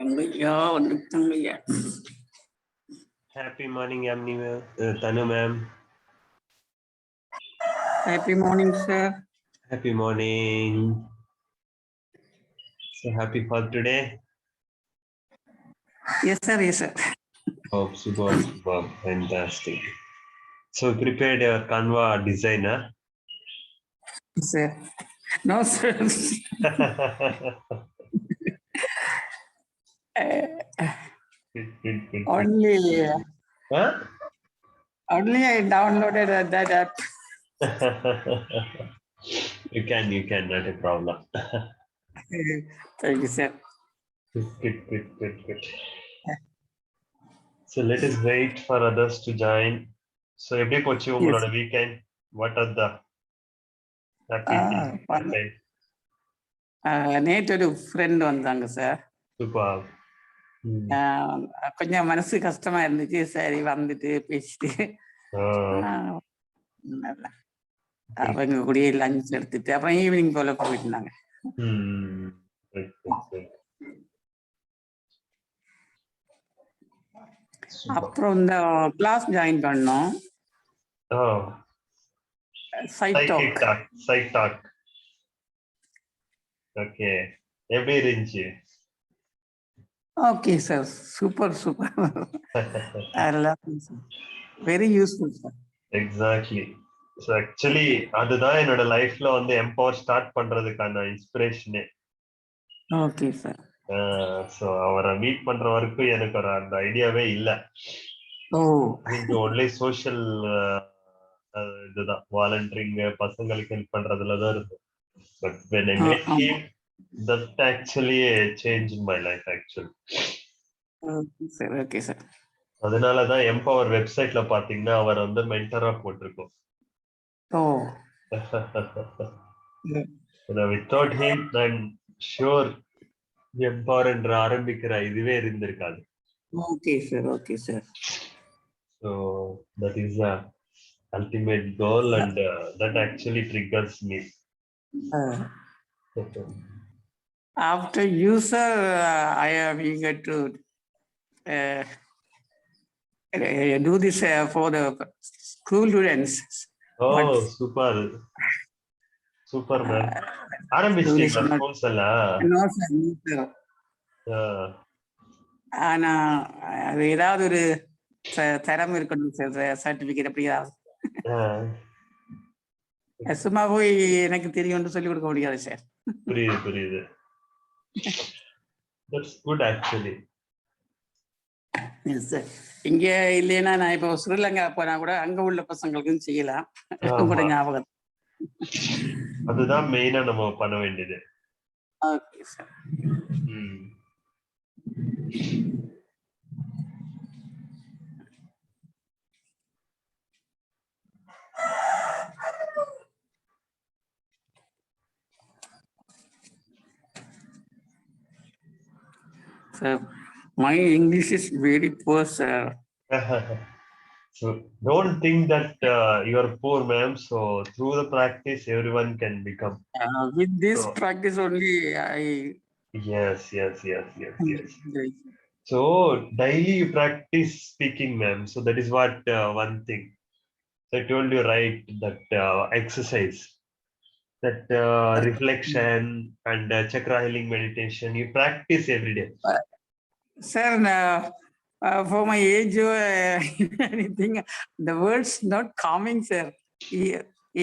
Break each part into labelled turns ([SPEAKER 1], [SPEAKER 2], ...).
[SPEAKER 1] ஐயா வந்துட்டாங்க ஐயா.
[SPEAKER 2] Happy morning, Yamni ma'am. Tanu ma'am.
[SPEAKER 1] Happy morning, sir.
[SPEAKER 2] Happy morning. So happy for today.
[SPEAKER 1] Yes, sir. Yes, sir.
[SPEAKER 2] Oh, superb, superb, fantastic. So prepared your Canva designer.
[SPEAKER 1] Sir. No, sir.
[SPEAKER 2] Good.
[SPEAKER 1] Only
[SPEAKER 2] Huh?
[SPEAKER 1] I downloaded that app.
[SPEAKER 2] You can, not a problem.
[SPEAKER 1] Thank you, sir.
[SPEAKER 2] Good. So let us wait for others to join. So every coach you on a weekend, what are the activities?
[SPEAKER 1] நேற்று ஒரு friend வந்தாங்க sir.
[SPEAKER 2] Super.
[SPEAKER 1] கொஞ்சம் மனசு கஷ்டமா இருந்துச்சு. சரி வந்துட்டு பேசிட்டு அவங்க கூடயே லஞ்ச் எடுத்துட்டு அப்புறம் ஈவினிங் போல போயிட்டு இருந்தாங்க. அப்புறம் இந்த கிளாஸ் ஜாயின் பண்ணோம்.
[SPEAKER 2] Psych talk. Okay. எப்படி இருந்துச்சு?
[SPEAKER 1] Okay, sir. Super. I love it. Very useful, sir.
[SPEAKER 2] Exactly. So actually, அதுதான் என்னோட லைஃப்ல வந்து எம்பவர் ஸ்டார்ட் பண்றதுக்கான இன்ஸ்பிரேஷனே.
[SPEAKER 1] Okay, sir.
[SPEAKER 2] So அவரை மீட் பண்ற வரைக்கும் எனக்கு ஒரு அந்த ஐடியாவே இல்ல. இது ஒன்லி சோஷியல் இதுதான் வாலண்டியரிங் பசங்களுக்கு ஹெல்ப் பண்றதுலதான் இருக்கு. But when I met him, that actually changed my life actually.
[SPEAKER 1] Okay, sir.
[SPEAKER 2] அதனாலதான் எம்பவர் வெப்சைட்ல பாத்தீங்கன்னா அவர் வந்து மென்டரா போட்டிருக்கோம். Without him, I'm sure empower என்ற ஆரம்பிக்கிற இதுவே இருந்திருக்காது.
[SPEAKER 1] Okay, sir.
[SPEAKER 2] So that is the ultimate goal, and that actually triggers me.
[SPEAKER 1] After you, sir, I am eager to do this for the school students.
[SPEAKER 2] Super man. ஆரம்பிச்சிட்டீங்களா schools எல்லாம்?
[SPEAKER 1] No, sir. ஆனா அது ஏதாவது ஒரு தரம் இருக்கணும் sir, certificate அப்படியாவது. சும்மா போய் எனக்கு தெரியும்னு சொல்லி கொடுக்க முடியாது சார்.
[SPEAKER 2] புரியுது. That's good actually.
[SPEAKER 1] Yes, sir. இங்க இல்லைன்னா நான் இப்போ ஸ்ரீலங்கா போனா கூட அங்க உள்ள பசங்களுக்கும் செய்யலாம். உங்களோட ஞாபகம்.
[SPEAKER 2] அதுதான் மெயினா நம்ம பண்ண வேண்டியது.
[SPEAKER 1] Okay, sir. Sir, my English is very poor, sir.
[SPEAKER 2] So don't think that you are poor, ma'am. So through the practice, everyone can become.
[SPEAKER 1] With this practice only,
[SPEAKER 2] Yes. So daily you practice speaking, ma'am. So that is what one thing. So I told you right that exercise, that reflection and chakra healing meditation. You practice every day.
[SPEAKER 1] Sir, for my age, anything, the words not coming, sir.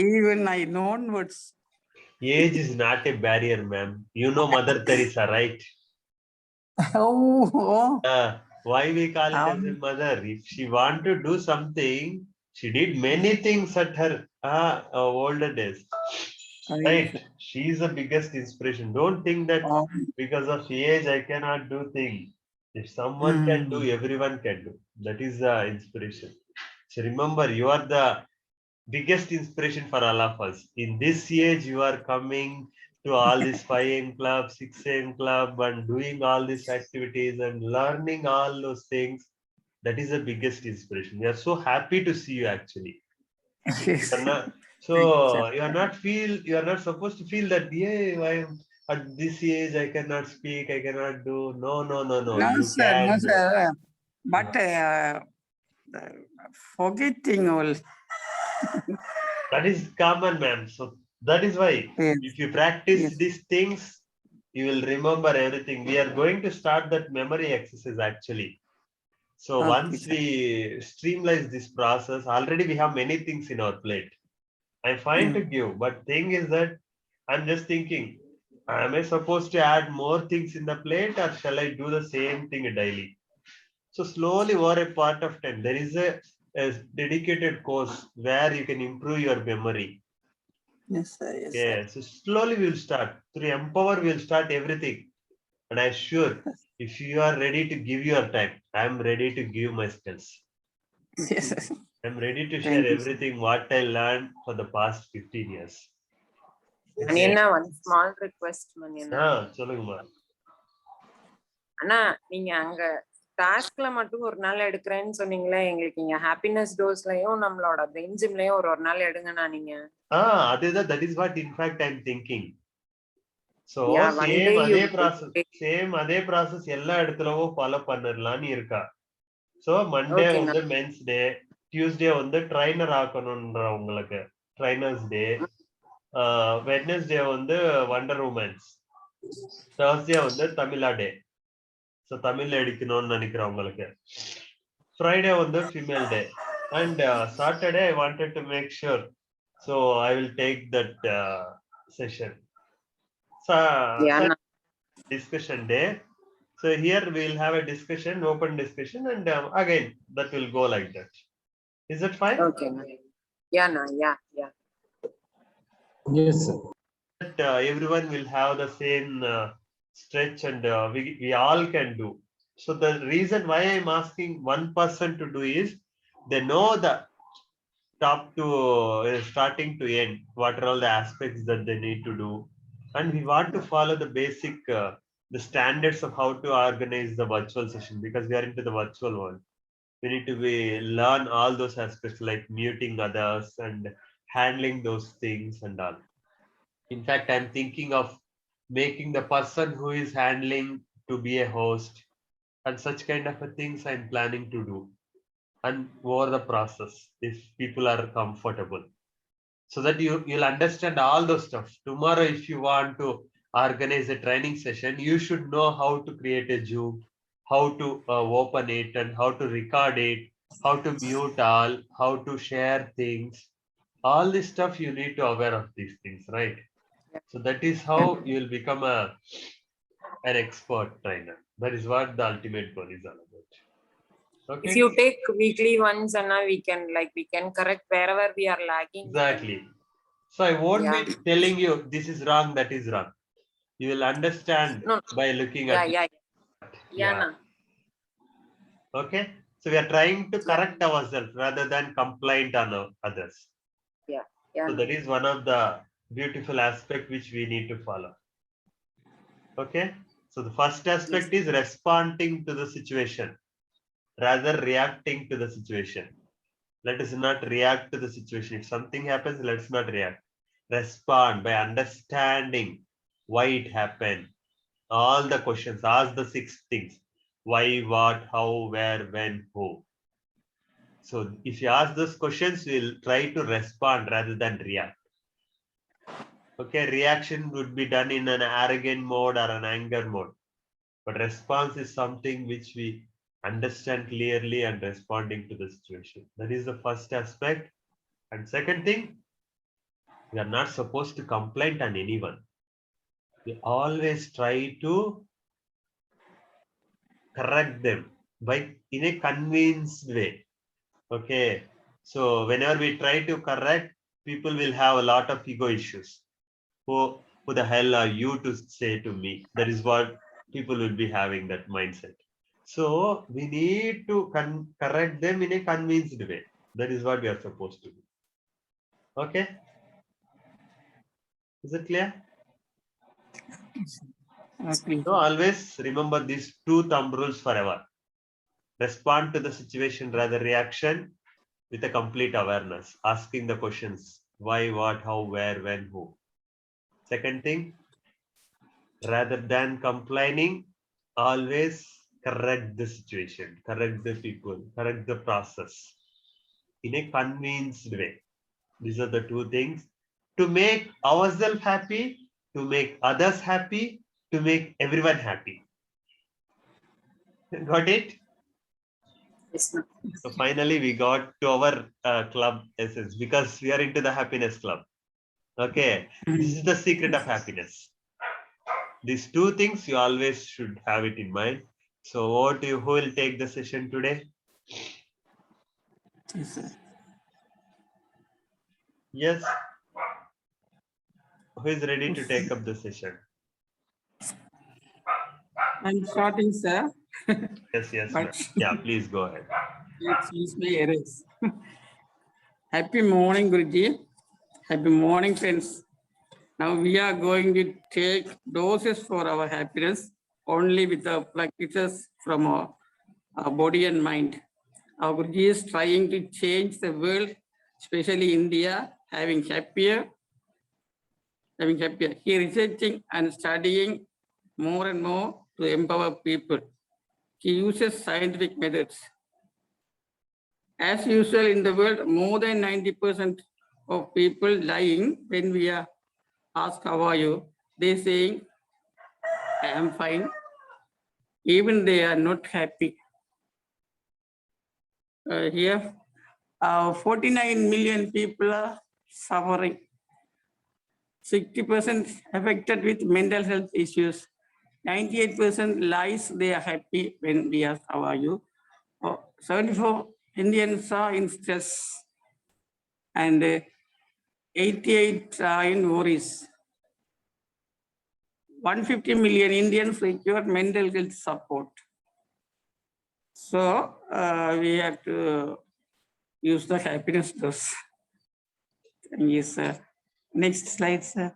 [SPEAKER 1] Even I know words.
[SPEAKER 2] Age is not a barrier, ma'am. You know Mother Teresa, right? Why we call it as a mother? If she want to do something, she did many things at her older days. Right? She is the biggest inspiration. Don't think that because of age I cannot do things. If someone can do, everyone can do. That is the inspiration. So remember, you are the biggest inspiration for all of us. In this age, you are coming to all this 5 AM club, 6 AM club, and doing all these activities and learning all those things. That is the biggest inspiration. We are so happy to see you actually. So you are not supposed to feel that, yeah, at this age I cannot speak, I cannot do. No.
[SPEAKER 1] No,
[SPEAKER 2] You
[SPEAKER 1] sir.
[SPEAKER 2] can
[SPEAKER 1] No,
[SPEAKER 2] do.
[SPEAKER 1] sir. But forgetting will.
[SPEAKER 2] That is common, ma'am. So that is why
[SPEAKER 1] Yes.
[SPEAKER 2] if you practice
[SPEAKER 1] Yes.
[SPEAKER 2] these things, you will remember everything. We are going to start that memory exercise actually. So
[SPEAKER 1] Okay,
[SPEAKER 2] once
[SPEAKER 1] sir.
[SPEAKER 2] we streamline this process, already we have many things in our plate. I'm fine to give, but thing is that I'm just thinking, am I supposed to add more things in the plate or shall I do the same thing daily? So slowly over a part of time, there is a dedicated course where you can improve your memory.
[SPEAKER 1] Yes, sir. Yes, sir.
[SPEAKER 2] Yeah, so slowly we'll start. Through Empower, we'll start everything. And I'm sure if you are ready to give your time, I'm ready to give my skills.
[SPEAKER 1] Yes, sir.
[SPEAKER 2] I'm ready to
[SPEAKER 1] Thank
[SPEAKER 2] share
[SPEAKER 1] you, sir.
[SPEAKER 2] everything what I learned for the past 15 years.
[SPEAKER 3] மணியண்ணா one small request மணியண்ணா.
[SPEAKER 2] சொல்லுங்கம்மா.
[SPEAKER 3] அண்ணா நீங்க அங்க டாஸ்க்ல மட்டும் ஒரு நாள் எடுக்கிறேன்னு சொன்னீங்களே, எங்களுக்கு இங்க ஹாப்பினஸ் டோஸ்லயும் நம்மளோட பிரெயின் ஜிம்லயும் ஒரு நாள் எடுங்கண்ணா நீங்க.
[SPEAKER 2] அதுதான், that is what in fact I'm thinking. So
[SPEAKER 3] Yeah, one day
[SPEAKER 2] same அதே process எல்லா இடத்துலவும் ஃபாலோ பண்ணிரலாம்னு இருக்கா. So Monday
[SPEAKER 3] Okay,
[SPEAKER 2] வந்து மென்ஸ் டே, Tuesday வந்து ட்ரைனர் ஆக்கணும்ன்ற உங்களுக்கு ட்ரைனர்ஸ் டே, Wednesday வந்து வண்டர் உமன்ஸ், Thursday வந்து தமிழா டே. So தமிழ் எடுக்கணும்னு நினைக்கிறவங்களுக்கு. Friday வந்து female day, and Saturday I wanted to make sure, so I will take that session. So discussion day. So here we'll have a discussion, open discussion, and again that will go like that. Is that fine?
[SPEAKER 3] Okay. Yeah, no, yeah.
[SPEAKER 4] Yes, sir.
[SPEAKER 2] That everyone will have the same stretch, and we all can do. So the reason why I'm asking one person to do is they know the top to starting to end, what are all the aspects that they need to do, and we want to follow the basic the standards of how to organize the virtual session, because we are into the virtual world. We need to learn all those aspects like muting others and handling those things and all. In fact, I'm thinking of making the person who is handling to be a host, and such kind of things I'm planning to do, and over the process, if people are comfortable, so that you'll understand all those stuff. Tomorrow, if you want to organize a training session, you should know how to create a Zoom, how to open it, and how to record it, how to mute all, how to share things. All this stuff you need to aware of these things, right? So that is how you will become an expert trainer. That is what the ultimate goal is all about. Okay.
[SPEAKER 3] If you take weekly ones, and we can correct wherever we are lagging.
[SPEAKER 2] Exactly. So I won't be telling you this is wrong, that is wrong. You will understand by looking at it.
[SPEAKER 3] Yeah.
[SPEAKER 2] Okay. So we are trying to correct ourselves rather than complaint on others.
[SPEAKER 3] Yeah.
[SPEAKER 2] So that is one of the beautiful aspect which we need to follow. Okay. So the first aspect is responding to the situation rather reacting to the situation. Let us not react to the situation. If something happens, let's not react. Respond by understanding why it happened. All the questions, ask the 6 things. Why, what, how, where, when, who. So if you ask those questions, we'll try to respond rather than react. Okay, reaction would be done in an arrogant mode or an anger mode. But response is something which we understand clearly and responding to the situation. That is the first aspect. And second thing, we are not supposed to complain on anyone. We always try to correct them by in a convinced way. Okay. So whenever we try to correct, people will have a lot of ego issues. Who the hell are you to say to me? That is what people will be having, that mindset. So we need to correct them in a convinced way. That is what we are supposed to do. Okay. Is it clear?
[SPEAKER 1] Okay.
[SPEAKER 2] So always remember these 2 thumb rules forever. Respond to the situation rather reaction with a complete awareness, asking the questions why, what, how, where, when, who. Second thing, Rather than complaining, always correct the situation, correct the people, correct the process in a convinced way. These are the two things to make ourselves happy, to make others happy, to make everyone happy. Got it?
[SPEAKER 3] Yes, ma'am.
[SPEAKER 2] So finally, we got to our club essence because we are into the happiness club. Okay, this is the secret of happiness. These two things you always should have it in mind. So, what you who will take the session today?
[SPEAKER 1] Yes, sir.
[SPEAKER 2] Yes. Who is ready to take up the session?
[SPEAKER 1] I'm starting, sir.
[SPEAKER 2] Yes, yes,
[SPEAKER 1] But
[SPEAKER 2] ma'am. Yeah, please go ahead.
[SPEAKER 1] excuse my errors. Happy morning, Guruji. Happy morning, friends. Now we are going to take doses for our happiness only with the practices from our body and mind. Our Guruji is trying to change the world, especially India, having happier. He is researching and studying more and more to empower people. He uses scientific methods. As usual in the world, more than 90% of people lying when we are asked how are you, they saying, I am fine. Even they are not happy. Here, 49 million people are suffering. 60% affected with mental health issues. 98% lies they are happy when we ask how are you. 74 Indians are in stress and 88 are in worries. 150 million Indians require mental health support. So we have to use the happiness dose. Yes, sir. Next slide, sir.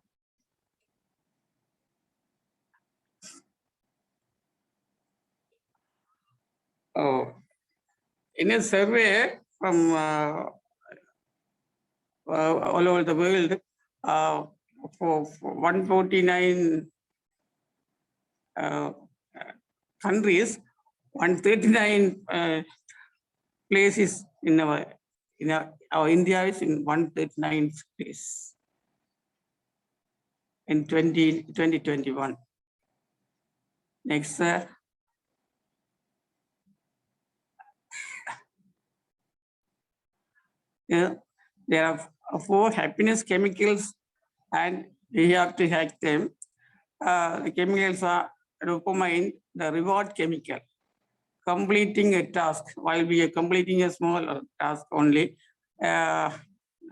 [SPEAKER 1] Oh, in a survey from all over the world, for 149 countries, 139 places in our India is in 139th place in 2021. Next, sir. Yeah, there are 4 happiness chemicals and we have to hack them. The chemicals are dopamine, the reward chemical. Completing a task while we are completing a small task only,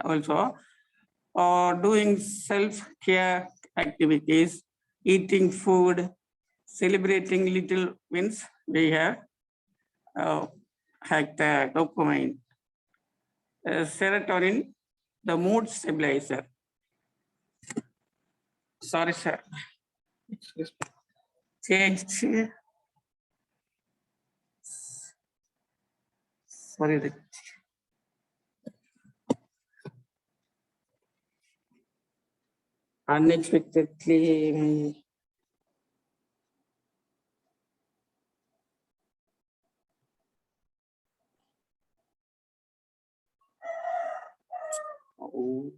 [SPEAKER 1] also, or doing self-care activities, eating food, celebrating little wins, we have hacked the dopamine. Serotonin, the mood stabilizer. Sorry, sir. Excuse me. Change. Sorry. Unexpectedly. Oh.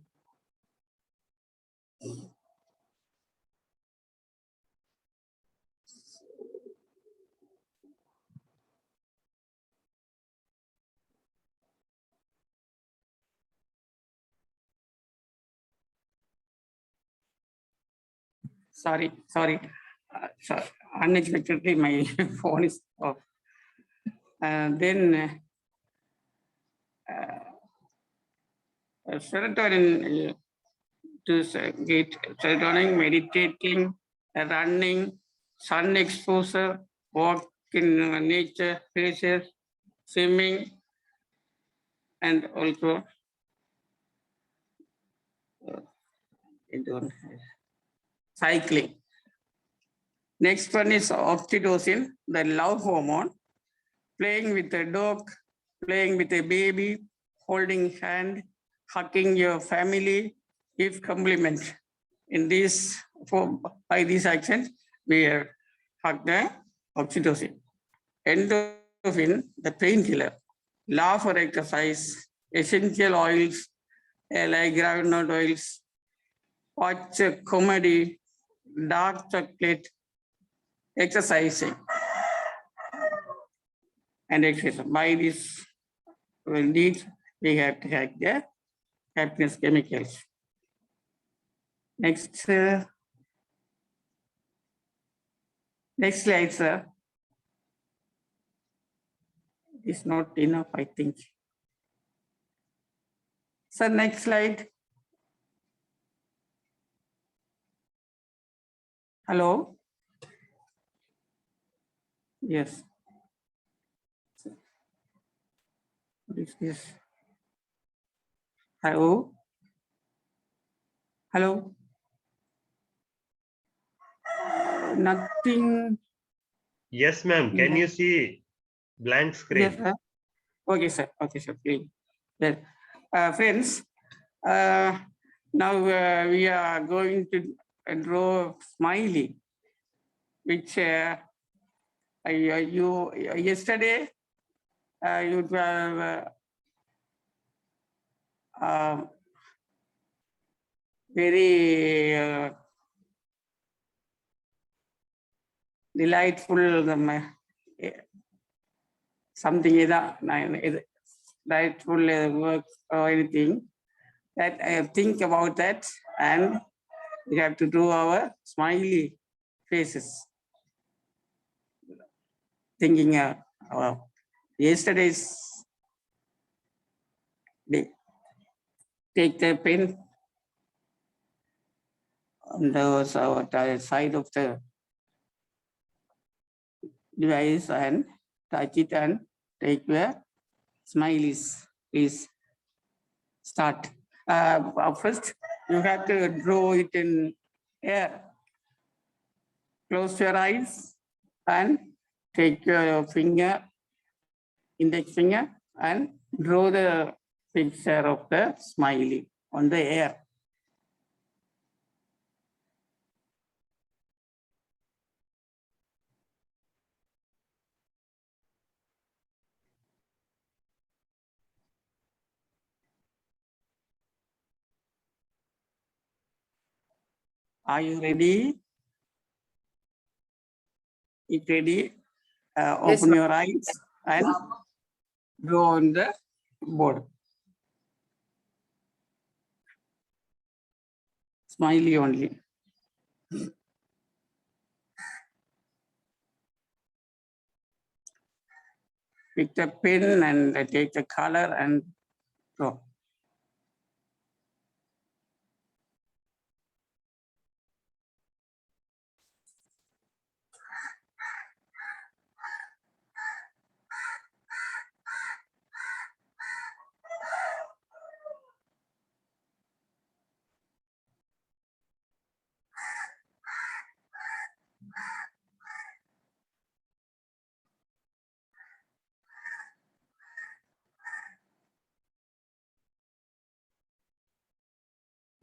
[SPEAKER 1] Sorry. Unexpectedly, my phone is off. Then serotonin to get serotonin, meditating, running, sun exposure, walk in nature, places, swimming, and also cycling. Next one is oxytocin, the love hormone. Playing with a dog, playing with a baby, holding hand, hugging your family, give compliment. In these by these actions, we have the oxytocin. Endorphin, the painkiller. Law for exercise, essential oils like groundnut oils, watch comedy, dark chocolate, exercising, and exercise. By this needs, we have to have the happiness chemicals. Next, next slide, sir. It's not enough, I think. Sir, next slide. Hello? Yes. What is this? Hello? Hello? Nothing.
[SPEAKER 2] Yes, ma'am. Can you see blank screen?
[SPEAKER 1] Yes, sir. Okay, sir. Okay, sir. Please. Yes. Friends, now we are going to draw smiley, which you yesterday you have very delightful something delightful work or anything that I think about that, and we have to do our smiley faces. Thinking yesterday's day. Take the pen on the side of the device and touch it and take your smileys. Please start. First, you have to draw it in air. Close your eyes and take your finger, index finger, and draw the picture of the smiley on the air. Are you ready? If ready,
[SPEAKER 3] Yes,
[SPEAKER 1] open
[SPEAKER 3] ma'am.
[SPEAKER 1] your eyes and draw on the board. Smiley only. Pick the pen and take the color and draw.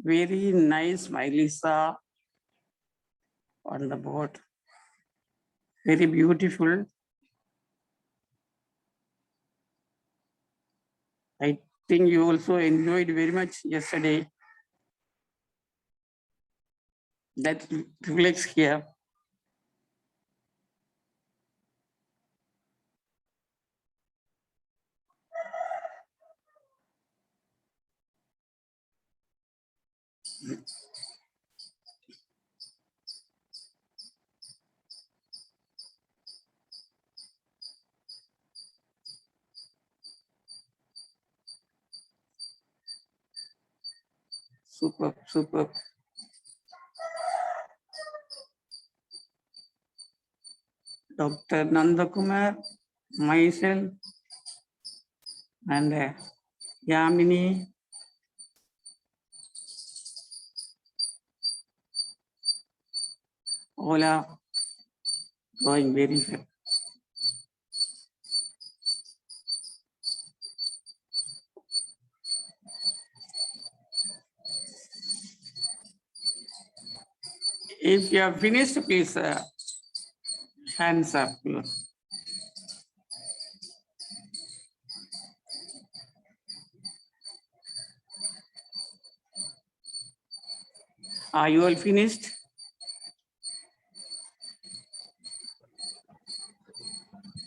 [SPEAKER 1] Very nice smileys are on the board. Very beautiful. I think you also enjoyed very much yesterday. That reflects here. Superb, superb. Dr. Nandakumar, myself, and Yamini. All are going very well. If you are finished, please hands up. Are you all finished?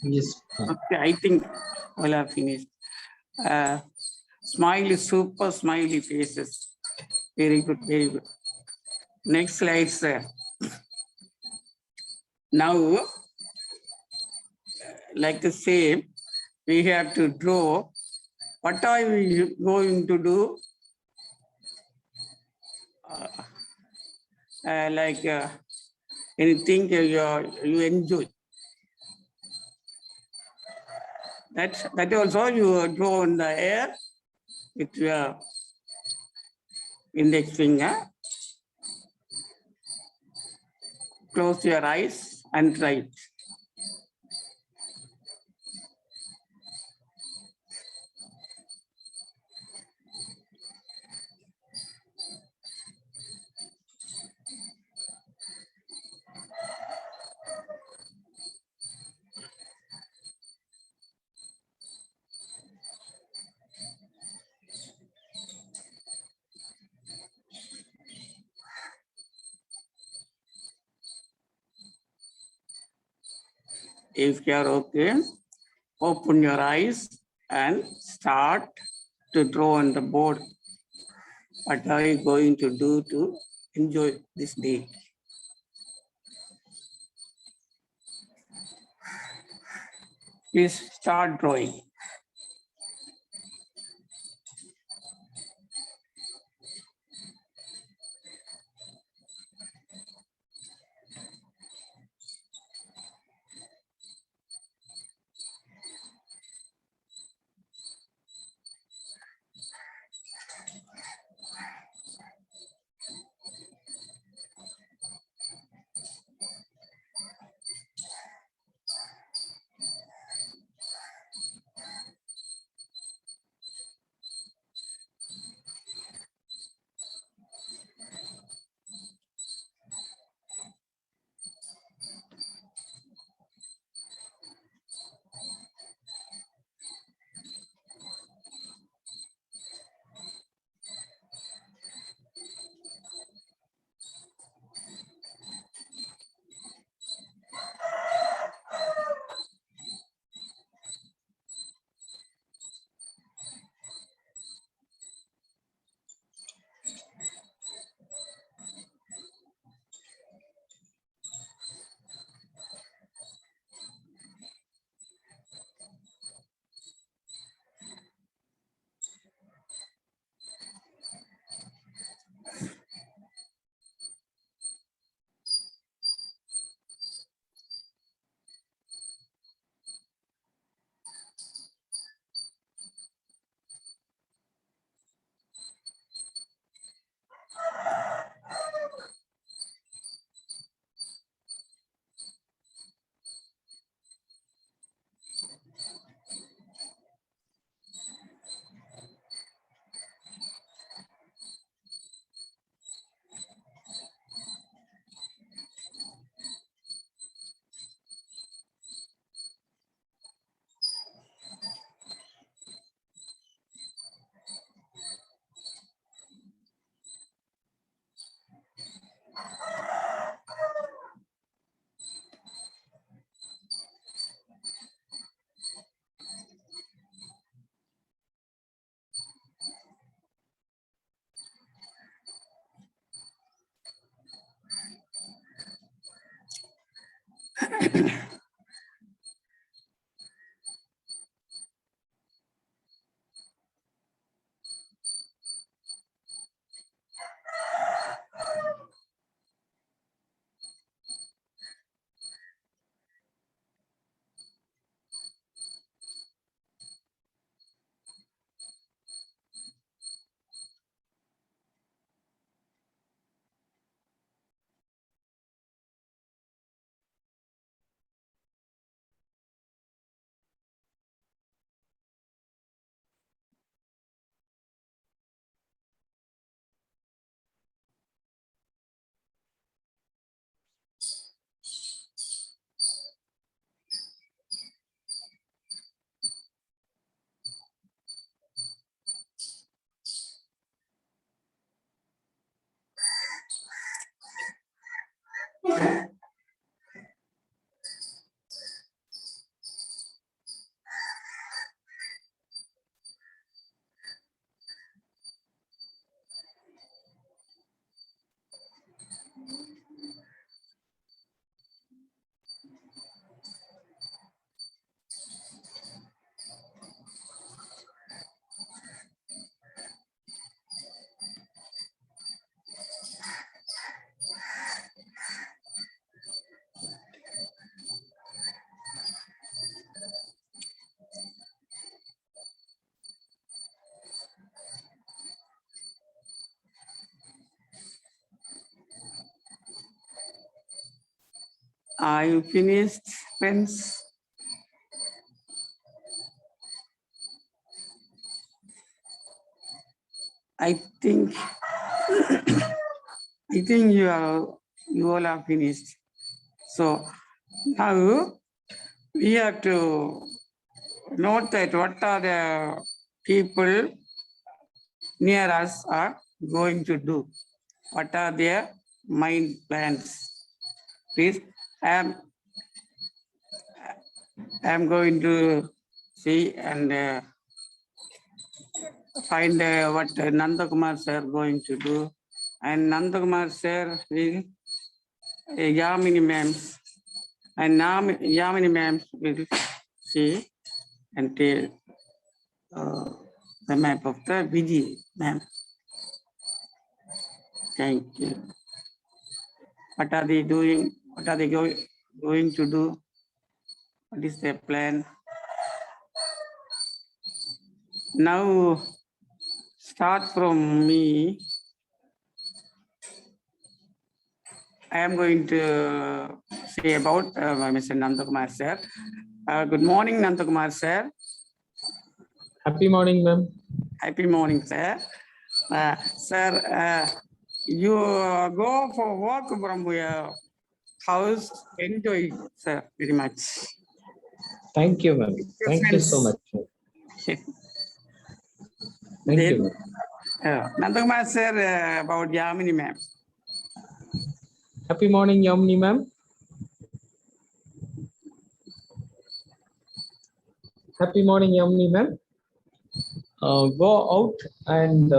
[SPEAKER 4] Yes.
[SPEAKER 1] Okay, I think all are finished. Smiley, super smiley faces. Very good, very good. Next slide, sir. Now, like the same, we have to draw. What are we going to do? Like anything you enjoy. That also you draw in the air with your index finger. Close your eyes and try it. If you are okay, open your eyes and start to draw on the board. What are you going to do to enjoy this day? Please start drawing. Are you finished, friends? I think you all are finished. So now we have to note that what are the people near us are going to do. What are their mind plans? Please, I am going to see and find what Nanda Kumar sir going to do. And Nanda Kumar sir will Yamini ma'am and Yamini ma'am will see and tell the map of the Vijay ma'am. Thank you. What are they doing? What are they going to do? What is their plan? Now, start from me. I am going to say about Mr. Nanda Kumar sir. Good morning, Nanda Kumar sir.
[SPEAKER 4] Happy morning, ma'am.
[SPEAKER 1] Happy morning, sir. Sir, you go for walk from your house. Enjoy, sir, very much.
[SPEAKER 4] Thank you, ma'am. Thank you so much. Thank you, ma'am.
[SPEAKER 1] Nanda Kumar sir, about Yamini ma'am.
[SPEAKER 4] Happy morning, Yamini ma'am. Happy morning, Yamini ma'am. Go out and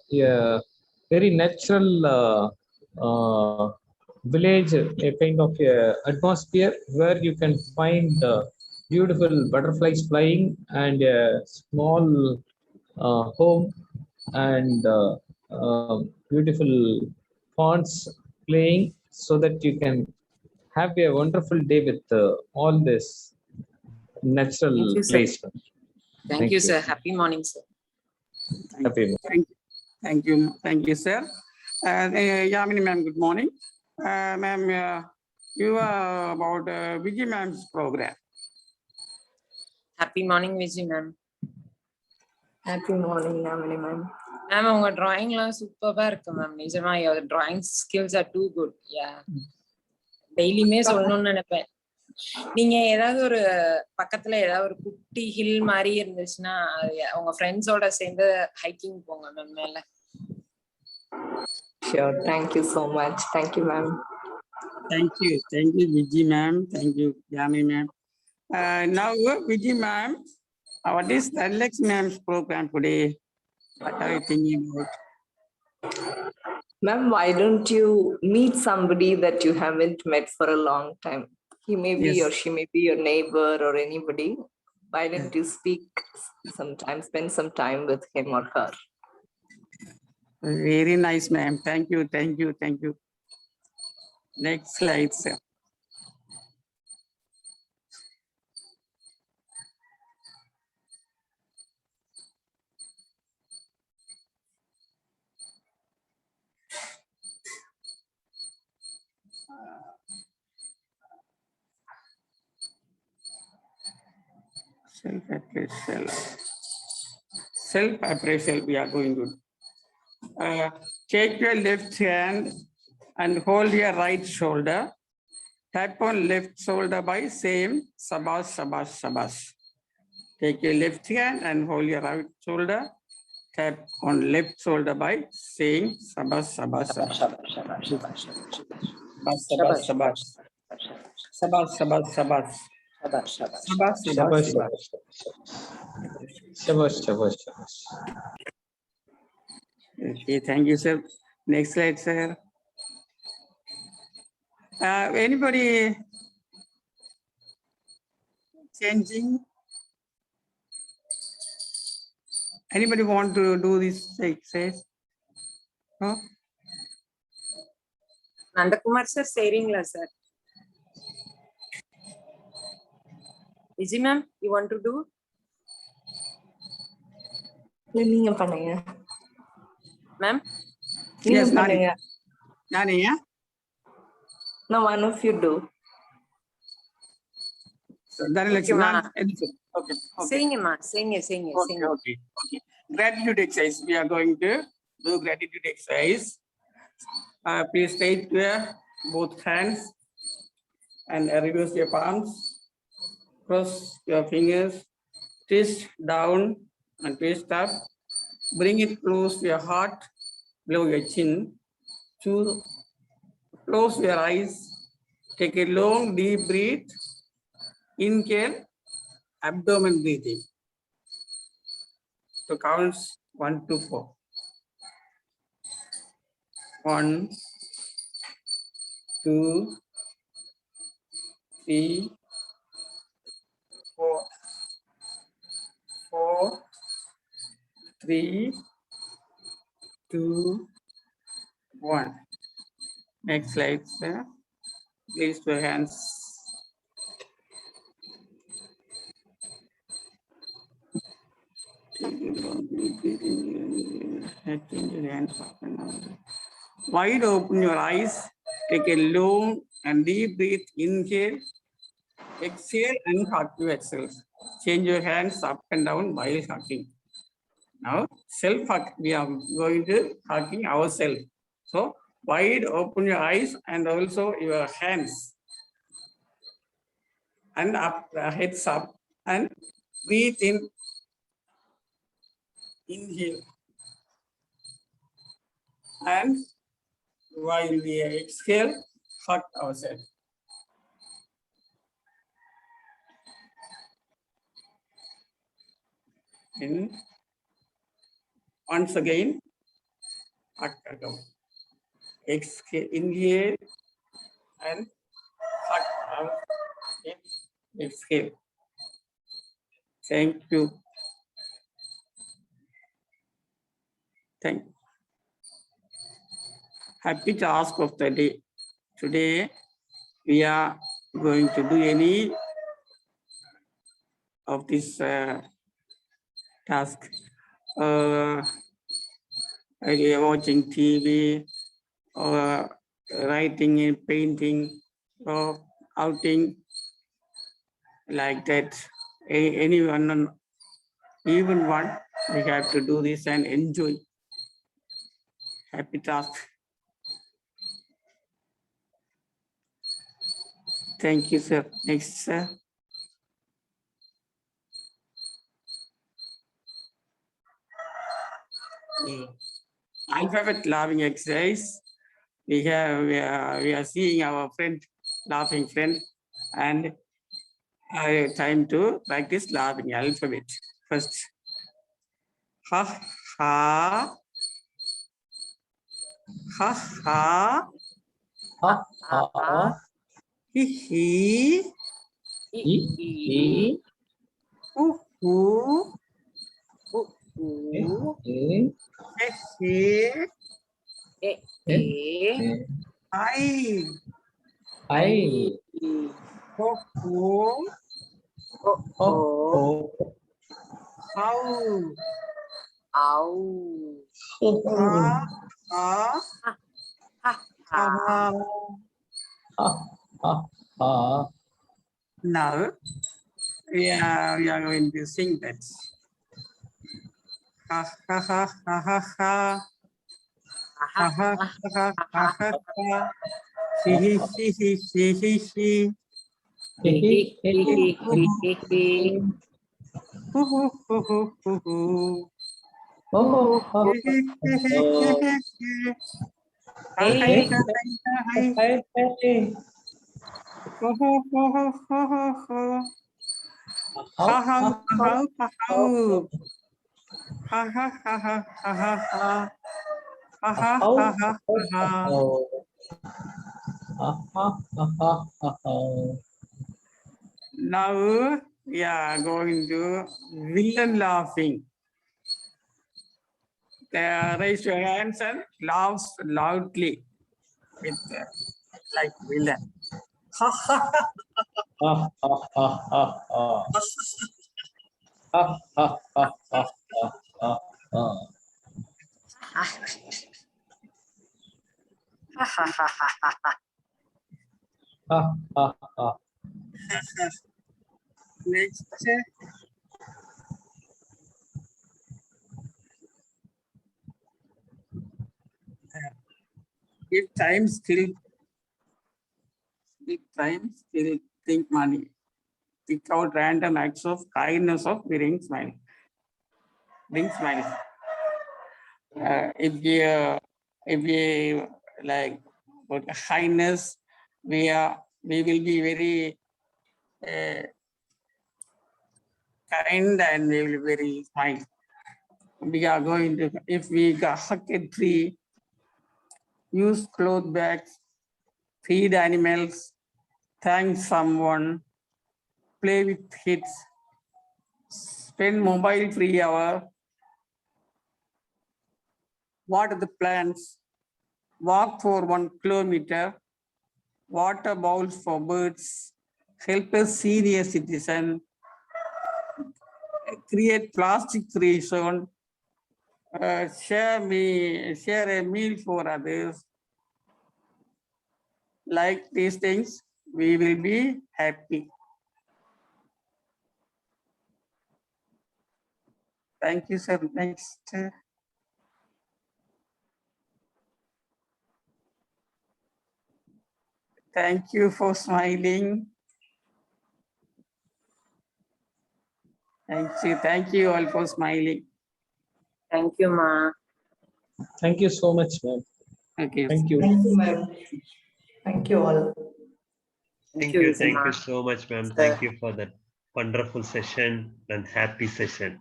[SPEAKER 4] yeah, very natural village, a kind of atmosphere where you can find beautiful butterflies flying and a small home and beautiful fonts playing, so that you can have a wonderful day with all this natural
[SPEAKER 3] Thank you, sir.
[SPEAKER 4] place.
[SPEAKER 3] Thank you, sir. Happy morning, sir.
[SPEAKER 4] Happy morning.
[SPEAKER 1] Thank you, sir. Yamini ma'am, good morning. Ma'am, you are about Vijay ma'am's program.
[SPEAKER 3] Happy morning, Vijay ma'am.
[SPEAKER 5] Happy morning, Yamini ma'am.
[SPEAKER 3] Ma'am, உங்க drawingலாம் சூப்பரா இருக்கு ma'am. நிஜமா your drawing skills are too good. Yeah. டெய்லியுமே சொல்லணும்னு நினைப்பேன். நீங்க ஏதாவது ஒரு பக்கத்துல ஏதாவது ஒரு குட்டி ஹில் மாதிரி இருந்துச்சுன்னா உங்க ஃப்ரெண்ட்ஸோட சேர்ந்து ஹைக்கிங் போங்க மேம் மேல.
[SPEAKER 5] Sure. Thank you so much. Thank you, ma'am.
[SPEAKER 1] Thank you, Vijay ma'am. Thank you, Yamini ma'am. Now, Vijay ma'am, what is Alex ma'am's program today? What are you thinking about?
[SPEAKER 5] Ma'am, why don't you meet somebody that you haven't met for a long time? He may be
[SPEAKER 1] Yes.
[SPEAKER 5] or she may be your neighbor or anybody. Why don't you speak sometime, spend some time with him or her?
[SPEAKER 1] Very nice, ma'am. Thank you. Next slide, sir. Self-appraisal we are going to. Take your left hand and hold your right shoulder. Tap on left shoulder by saying Sabash, Sabash, Sabash. Take your left hand and hold your right shoulder. Tap on left shoulder by saying Sabash, Sabash, Sabash. Sabash, Sabash. Sabash, Sabash, Sabash.
[SPEAKER 4] Shabash.
[SPEAKER 1] Okay, thank you, sir. Next slide, sir. Anybody changing? Anybody want to do this exercise? No?
[SPEAKER 3] Nandakumar sir செய்றீங்களா sir? Vijay ma'am, you want to do?
[SPEAKER 5] நீங்க பண்ணுங்க.
[SPEAKER 3] Ma'am?
[SPEAKER 5] நீங்க
[SPEAKER 1] Yes,
[SPEAKER 5] பண்ணுங்க.
[SPEAKER 1] Nani, yeah?
[SPEAKER 5] No, one of you do.
[SPEAKER 1] Dhanalakshmi,
[SPEAKER 3] ma.
[SPEAKER 1] anything. Okay. Okay.
[SPEAKER 3] Sing, ma. Sing.
[SPEAKER 1] Okay. Gratitude exercise. We are going to do gratitude exercise. Please straight both hands and reverse your palms. Cross your fingers. Twist down and twist up. Bring it close to your heart, below your chin. Close your eyes. Take a long, deep breath. Inhale, abdomen breathing. So counts 1 to 4. 1, 2, 3, 4, 4, 3, 2, 1. Next slide, sir. Place your hands. Wide open your eyes. Take a long and deep breath. Inhale. Exhale and hug yourself. Change your hands up and down while hugging. Now, self-hug. We are going to hugging ourselves. So, wide open your eyes and also your hands. And up, heads up. And breathe in. Inhale. And while we exhale, hug ourselves. In. Once again, hug. Exhale, inhale, and hug. Exhale. Thank you. Thank you. Happy task of the day. Today, we are going to do any of this task. Watching TV, or writing and painting, or outing like that. Anyone, even one, we have to do this and enjoy. Happy task. Thank you, sir. Next, sir. Alphabet laughing exercise. We are seeing our friend, laughing friend, and time to practice laughing alphabet. First, ha ha, ha ha,
[SPEAKER 4] Ha ha.
[SPEAKER 1] he he,
[SPEAKER 4] E.
[SPEAKER 1] hoo hoo,
[SPEAKER 4] E.
[SPEAKER 1] he, I,
[SPEAKER 4] I.
[SPEAKER 1] ho ho,
[SPEAKER 4] Oh.
[SPEAKER 1] how,
[SPEAKER 3] Ow.
[SPEAKER 1] ha ha, ha.
[SPEAKER 4] Ha.
[SPEAKER 1] Now we are going to sing that. Ha ha ha ha ha ha. Ha ha ha ha ha ha. He he he he he he he. Hoo hoo hoo hoo hoo hoo. He he he he he he he. Hi hi hi hi. Hoo hoo hoo hoo hoo hoo hoo. Ha ha ha ha ha. Ha ha ha ha ha ha ha. Ha ha ha ha ha ha. Now we are going to villain laughing. Raise your hands and laugh loudly with like villain. Ha ha ha. Next. If time still think money. Pick out random acts of kindness of bring smile. Bring smile. If we like about kindness, we will be very kind and we will be very smile. We are going to, if we hug a tree, use cloth bags, feed animals, thank someone, play with kids, spend mobile free hour, water the plants, walk for 1 kilometer, water bowls for birds, help a senior citizen, create plastic-free zone, share a meal for others. Like these things, we will be happy. Thank you, sir. Next. Thank you for smiling. Thank you all for smiling.
[SPEAKER 3] Thank you, Ma.
[SPEAKER 4] Thank you so much, ma'am.
[SPEAKER 1] Okay.
[SPEAKER 4] Thank you.
[SPEAKER 6] Thank you, ma'am. Thank you all.
[SPEAKER 2] Thank you
[SPEAKER 3] Zima.
[SPEAKER 2] so much, ma'am.
[SPEAKER 3] Sir.
[SPEAKER 2] Thank you for that wonderful session and happy session.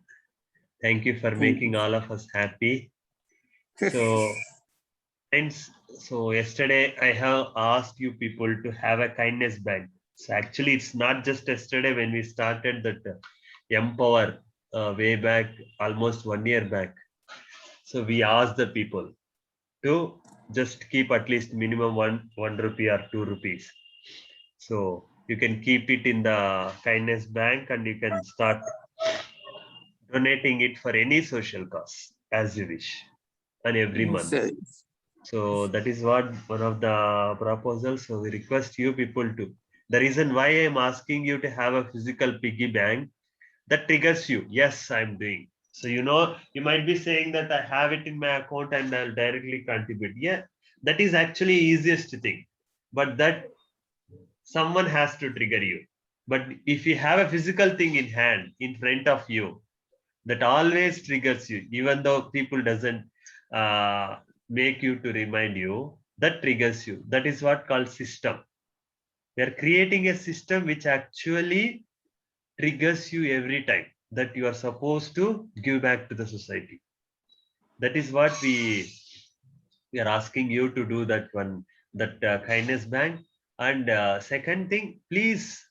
[SPEAKER 2] Thank you for making all of us happy. So, friends, so yesterday I have asked you people to have a kindness bank. So actually, it's not just yesterday when we started that Empower way back, almost 1 year back. So we asked the people to just keep at least minimum one rupee or 2 rupees. So you can keep it in the kindness bank and you can start donating it for any social cause as you wish and every month. So that is what one of the proposals. So we request you people to. The reason why I am asking you to have a physical piggy bank, that triggers you. Yes, I'm doing. So you might be saying that I have it in my account and I'll directly contribute. Yeah, that is actually easiest thing. But that someone has to trigger you. But if you have a physical thing in hand, in front of you, that always triggers you, even though people doesn't make you to remind you, that triggers you. That is what called system. We are creating a system which actually triggers you every time that you are supposed to give back to the society. That is what we are asking you to do, that one, that kindness bank. And second thing, please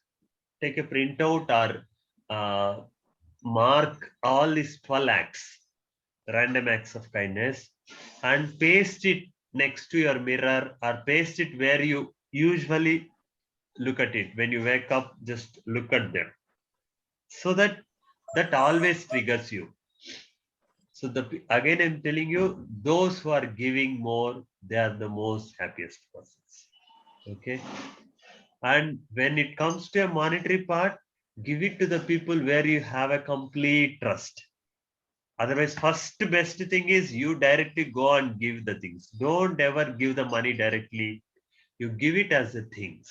[SPEAKER 2] take a printout or mark all these 12 acts, random acts of kindness, and paste it next to your mirror or paste it where you usually look at it. When you wake up, just look at them. So that always triggers you. So again, I'm telling you, those who are giving more, they are the most happiest persons. Okay. And when it comes to a monetary part, give it to the people where you have a complete trust. Otherwise, first best thing is you directly go and give the things. Don't ever give the money directly. You give it as the things.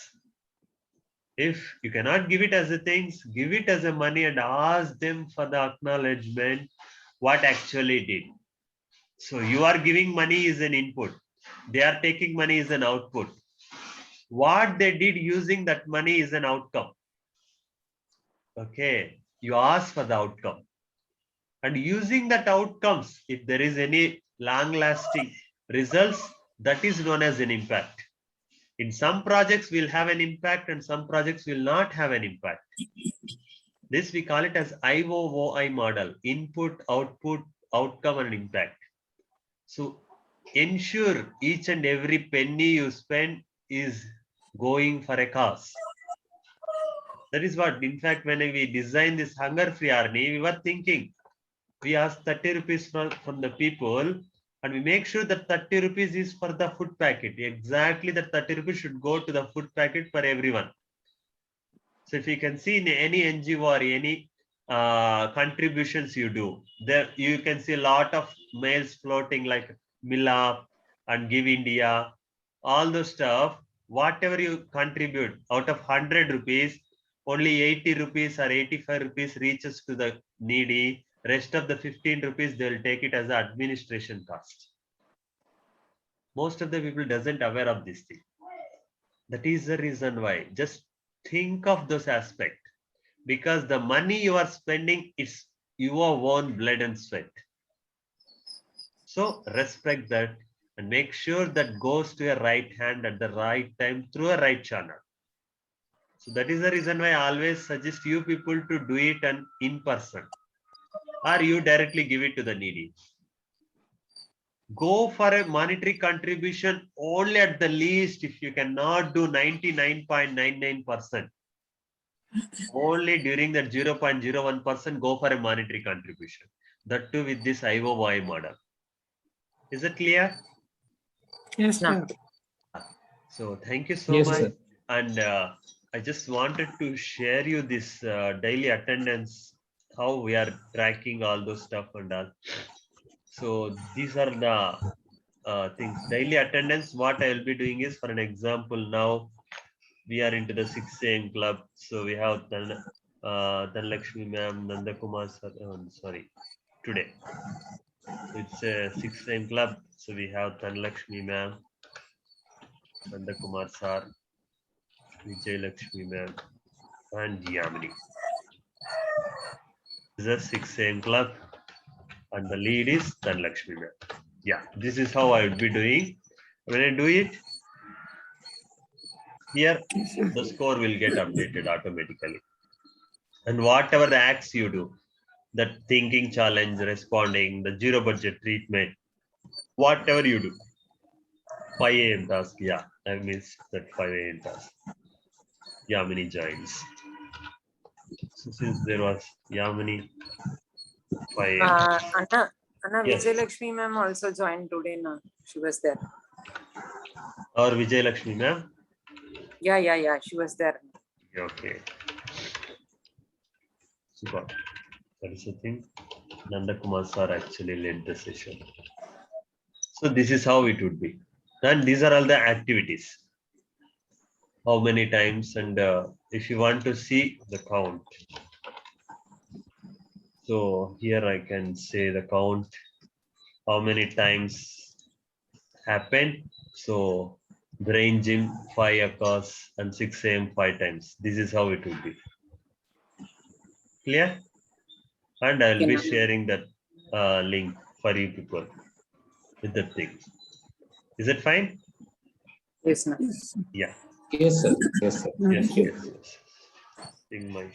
[SPEAKER 2] If you cannot give it as the things, give it as a money and ask them for the acknowledgement what actually did. So you are giving money is an input. They are taking money is an output. What they did using that money is an outcome. Okay, you ask for the outcome. And using that outcomes, if there is any long-lasting results, that is known as an impact. In some projects will have an impact and some projects will not have an impact. This we call it as IOOI model, input, output, outcome and impact. So ensure each and every penny you spend is going for a cause. That is what, in fact, when we designed this hunger-free army, we were thinking, we ask 30 rupees from the people and we make sure that 30 rupees is for the food packet. Exactly that 30 rupees should go to the food packet for everyone. So if you can see in any NGO or any contributions you do, there you can see a lot of mails floating like Milap and Give India, all the stuff. Whatever you contribute out of 100 rupees, only 80 rupees or 85 rupees reaches to the needy. Rest of the 15 rupees, they will take it as an administration cost. Most of the people doesn't aware of this thing. That is the reason why. Just think of those aspects, because the money you are spending is your own blood and sweat. So respect that and make sure that goes to your right hand at the right time through a right channel. So that is the reason why I always suggest you people to do it and in person, or you directly give it to the needy. Go for a monetary contribution only at the least if you cannot do 99.99%. Only during that 0.01% go for a monetary contribution. That too with this IOY model. Is it clear?
[SPEAKER 1] Yes,
[SPEAKER 3] No.
[SPEAKER 1] sir.
[SPEAKER 2] So thank you so
[SPEAKER 4] Yes,
[SPEAKER 2] much.
[SPEAKER 4] sir.
[SPEAKER 2] And I just wanted to share you this daily attendance, how we are tracking all those stuff and all. So these are the things. Daily attendance, what I will be doing is, for an example, now we are into the 6 a.m. club. So we have Dhanlakshmi ma'am, Nanda Kumar sir, sorry, today. So it's a 6 a.m. club. So we have Dhanlakshmi ma'am, Nanda Kumar sir, Vijay Lakshmi ma'am, and Yamini. This is a 6 a.m. club, and the lead is Dhanlakshmi ma'am. Yeah, this is how I would be doing. When I do it, here the score will get updated automatically. And whatever the acts you do, that thinking challenge, responding, the zero budget treatment, whatever you do, 5 a.m. task, yeah, I missed that 5 a.m. task. Yamini joins. So since there was Yamini, 5 a.m.
[SPEAKER 3] Anna,
[SPEAKER 2] Yes.
[SPEAKER 3] Vijay Lakshmi ma'am also joined today. No, she was there.
[SPEAKER 2] Or Vijay Lakshmi ma'am?
[SPEAKER 3] Yeah, she was there.
[SPEAKER 2] Okay. Super. That is the thing. Nanda Kumar sir actually led the session. So this is how it would be. And these are all the activities. How many times, and if you want to see the count. So here I can say the count, how many times happened. So brain gym 5 across and 6 a.m. 5 times. This is how it will be. Clear? And I will be sharing that link for you people with the thing. Is it fine?
[SPEAKER 3] Yes, ma'am.
[SPEAKER 2] Yeah.
[SPEAKER 4] Yes, sir. Yes, sir.
[SPEAKER 2] Yes,
[SPEAKER 4] Thank you.
[SPEAKER 2] yes. Thing my